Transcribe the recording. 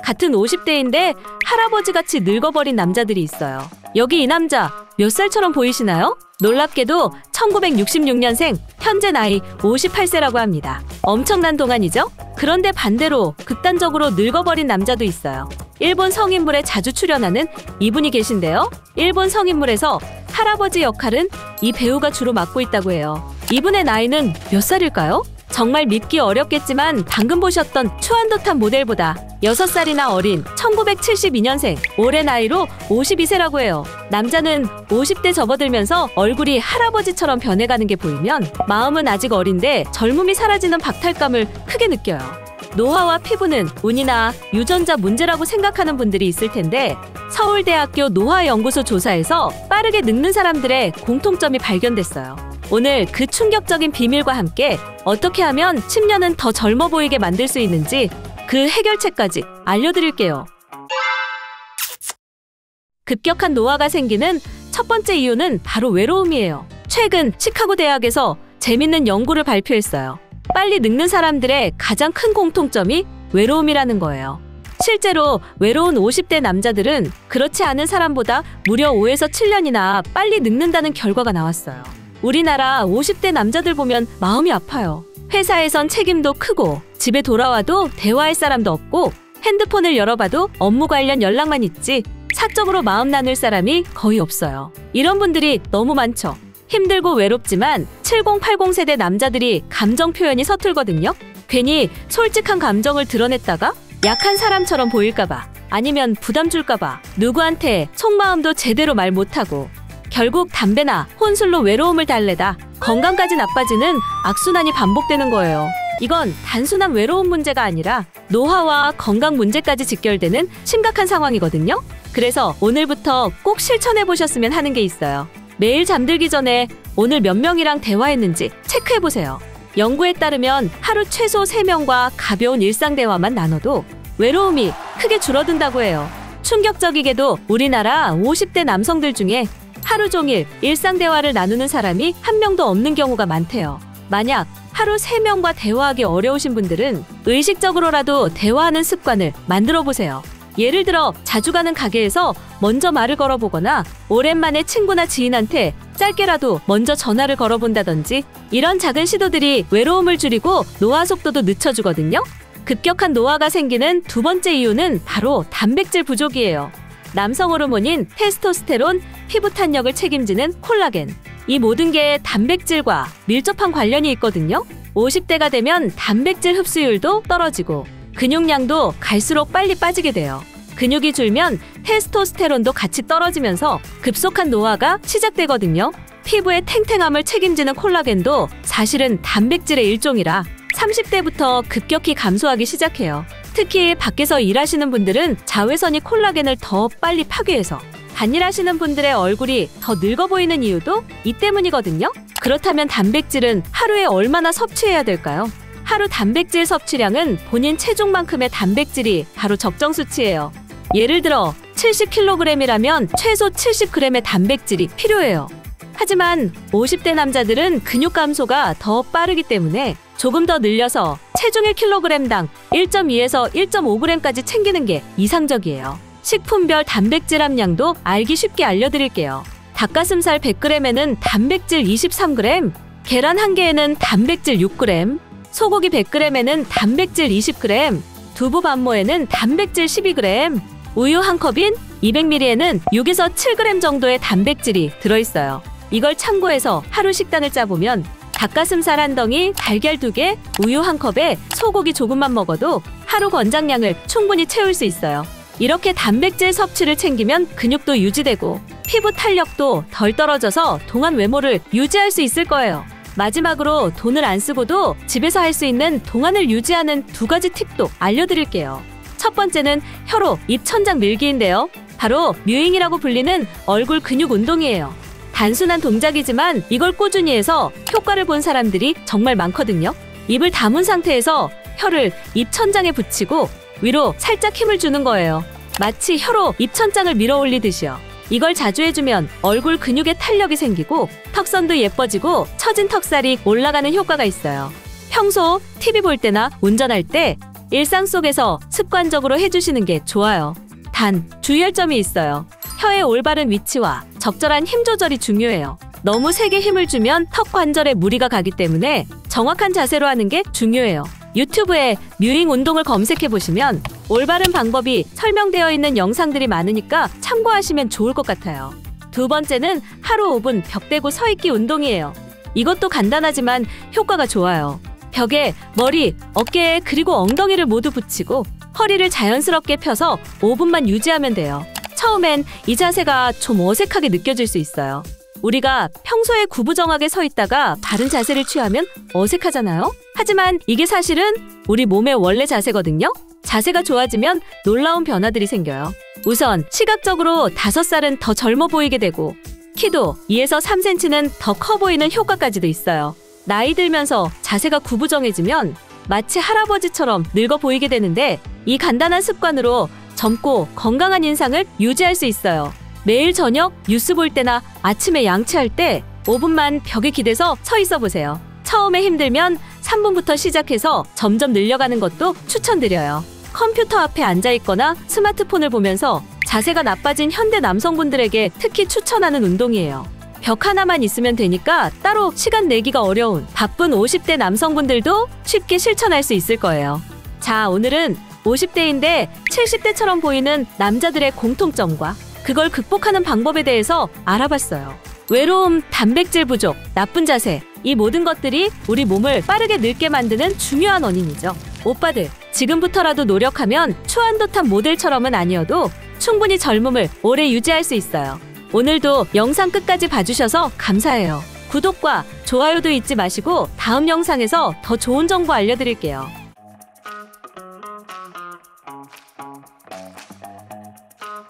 같은 50대인데 할아버지같이 늙어버린 남자들이 있어요. 여기 이 남자 몇 살처럼 보이시나요? 놀랍게도 1966년생, 현재 나이 58세라고 합니다. 엄청난 동안이죠? 그런데 반대로 극단적으로 늙어버린 남자도 있어요. 일본 성인물에 자주 출연하는 이분이 계신데요. 일본 성인물에서 할아버지 역할은 이 배우가 주로 맡고 있다고 해요. 이분의 나이는 몇 살일까요? 정말 믿기 어렵겠지만 방금 보셨던 추한도탄 모델보다 6살이나 어린 1972년생, 올해 나이로 52세라고 해요. 남자는 50대 접어들면서 얼굴이 할아버지처럼 변해가는 게 보이면 마음은 아직 어린데 젊음이 사라지는 박탈감을 크게 느껴요. 노화와 피부는 운이나 유전자 문제라고 생각하는 분들이 있을 텐데 서울대학교 노화연구소 조사에서 빠르게 늙는 사람들의 공통점이 발견됐어요. 오늘 그 충격적인 비밀과 함께 어떻게 하면 10년은 더 젊어 보이게 만들 수 있는지 그 해결책까지 알려드릴게요. 급격한 노화가 생기는 첫 번째 이유는 바로 외로움이에요. 최근 시카고 대학에서 재밌는 연구를 발표했어요. 빨리 늙는 사람들의 가장 큰 공통점이 외로움이라는 거예요. 실제로 외로운 50대 남자들은 그렇지 않은 사람보다 무려 5에서 7년이나 빨리 늙는다는 결과가 나왔어요. 우리나라 50대 남자들 보면 마음이 아파요. 회사에선 책임도 크고 집에 돌아와도 대화할 사람도 없고 핸드폰을 열어봐도 업무 관련 연락만 있지 사적으로 마음 나눌 사람이 거의 없어요. 이런 분들이 너무 많죠. 힘들고 외롭지만 7080 세대 남자들이 감정 표현이 서툴거든요. 괜히 솔직한 감정을 드러냈다가 약한 사람처럼 보일까봐 아니면 부담 줄까봐 누구한테 속마음도 제대로 말 못하고 결국 담배나 혼술로 외로움을 달래다 건강까지 나빠지는 악순환이 반복되는 거예요. 이건 단순한 외로움 문제가 아니라 노화와 건강 문제까지 직결되는 심각한 상황이거든요. 그래서 오늘부터 꼭 실천해 보셨으면 하는 게 있어요. 매일 잠들기 전에 오늘 몇 명이랑 대화했는지 체크해 보세요. 연구에 따르면 하루 최소 3명과 가벼운 일상 대화만 나눠도 외로움이 크게 줄어든다고 해요. 충격적이게도 우리나라 50대 남성들 중에 하루 종일 일상 대화를 나누는 사람이 한 명도 없는 경우가 많대요. 만약 하루 3명과 대화하기 어려우신 분들은 의식적으로라도 대화하는 습관을 만들어 보세요. 예를 들어 자주 가는 가게에서 먼저 말을 걸어보거나 오랜만에 친구나 지인한테 짧게라도 먼저 전화를 걸어본다든지 이런 작은 시도들이 외로움을 줄이고 노화 속도도 늦춰주거든요. 급격한 노화가 생기는 두 번째 이유는 바로 단백질 부족이에요. 남성 호르몬인 테스토스테론, 피부 탄력을 책임지는 콜라겐. 이 모든 게 단백질과 밀접한 관련이 있거든요. 50대가 되면 단백질 흡수율도 떨어지고 근육량도 갈수록 빨리 빠지게 돼요. 근육이 줄면 테스토스테론도 같이 떨어지면서 급속한 노화가 시작되거든요. 피부의 탱탱함을 책임지는 콜라겐도 사실은 단백질의 일종이라 30대부터 급격히 감소하기 시작해요. 특히 밖에서 일하시는 분들은 자외선이 콜라겐을 더 빨리 파괴해서 단일하시는 분들의 얼굴이 더 늙어 보이는 이유도 이 때문이거든요. 그렇다면 단백질은 하루에 얼마나 섭취해야 될까요? 하루 단백질 섭취량은 본인 체중만큼의 단백질이 바로 적정 수치예요. 예를 들어 70kg이라면 최소 70g의 단백질이 필요해요. 하지만 50대 남자들은 근육 감소가 더 빠르기 때문에 조금 더 늘려서 체중 1kg당 1.2에서 1.5g까지 챙기는 게 이상적이에요. 식품별 단백질 함량도 알기 쉽게 알려드릴게요. 닭가슴살 100g에는 단백질 23g, 계란 1개에는 단백질 6g, 소고기 100g에는 단백질 20g, 두부 반모에는 단백질 12g, 우유 한 컵인 200ml에는 6에서 7g 정도의 단백질이 들어있어요. 이걸 참고해서 하루 식단을 짜보면 닭가슴살 한 덩이, 달걀 2개, 우유 한 컵에 소고기 조금만 먹어도 하루 권장량을 충분히 채울 수 있어요. 이렇게 단백질 섭취를 챙기면 근육도 유지되고 피부 탄력도 덜 떨어져서 동안 외모를 유지할 수 있을 거예요. 마지막으로 돈을 안 쓰고도 집에서 할 수 있는 동안을 유지하는 2가지 팁도 알려드릴게요. 첫 번째는 혀로 입 천장 밀기인데요. 바로 뮤잉이라고 불리는 얼굴 근육 운동이에요. 단순한 동작이지만 이걸 꾸준히 해서 효과를 본 사람들이 정말 많거든요. 입을 다문 상태에서 혀를 입 천장에 붙이고 위로 살짝 힘을 주는 거예요. 마치 혀로 입 천장을 밀어 올리듯이요. 이걸 자주 해주면 얼굴 근육에 탄력이 생기고 턱선도 예뻐지고 처진 턱살이 올라가는 효과가 있어요. 평소 TV 볼 때나 운전할 때 일상 속에서 습관적으로 해주시는 게 좋아요. 단, 주의할 점이 있어요. 혀의 올바른 위치와 적절한 힘 조절이 중요해요. 너무 세게 힘을 주면 턱 관절에 무리가 가기 때문에 정확한 자세로 하는 게 중요해요. 유튜브에 뮤잉 운동을 검색해보시면 올바른 방법이 설명되어 있는 영상들이 많으니까 참고하시면 좋을 것 같아요. 두 번째는 하루 5분 벽 대고 서 있기 운동이에요. 이것도 간단하지만 효과가 좋아요. 벽에 머리, 어깨에 그리고 엉덩이를 모두 붙이고 허리를 자연스럽게 펴서 5분만 유지하면 돼요. 처음엔 이 자세가 좀 어색하게 느껴질 수 있어요. 우리가 평소에 구부정하게 서 있다가 바른 자세를 취하면 어색하잖아요? 하지만 이게 사실은 우리 몸의 원래 자세거든요? 자세가 좋아지면 놀라운 변화들이 생겨요. 우선 시각적으로 5살은 더 젊어 보이게 되고 키도 2에서 3cm는 더 커 보이는 효과까지도 있어요. 나이 들면서 자세가 구부정해지면 마치 할아버지처럼 늙어 보이게 되는데 이 간단한 습관으로 젊고 건강한 인상을 유지할 수 있어요. 매일 저녁 뉴스 볼 때나 아침에 양치할 때 5분만 벽에 기대서 서 있어 보세요. 처음에 힘들면 3분부터 시작해서 점점 늘려가는 것도 추천드려요. 컴퓨터 앞에 앉아 있거나 스마트폰을 보면서 자세가 나빠진 현대 남성분들에게 특히 추천하는 운동이에요. 벽 하나만 있으면 되니까 따로 시간 내기가 어려운 바쁜 50대 남성분들도 쉽게 실천할 수 있을 거예요. 자, 오늘은 50대인데 70대처럼 보이는 남자들의 공통점과 그걸 극복하는 방법에 대해서 알아봤어요. 외로움, 단백질 부족, 나쁜 자세, 이 모든 것들이 우리 몸을 빠르게 늙게 만드는 중요한 원인이죠. 오빠들, 지금부터라도 노력하면 추한도탄 모델처럼은 아니어도 충분히 젊음을 오래 유지할 수 있어요. 오늘도 영상 끝까지 봐주셔서 감사해요. 구독과 좋아요도 잊지 마시고 다음 영상에서 더 좋은 정보 알려드릴게요.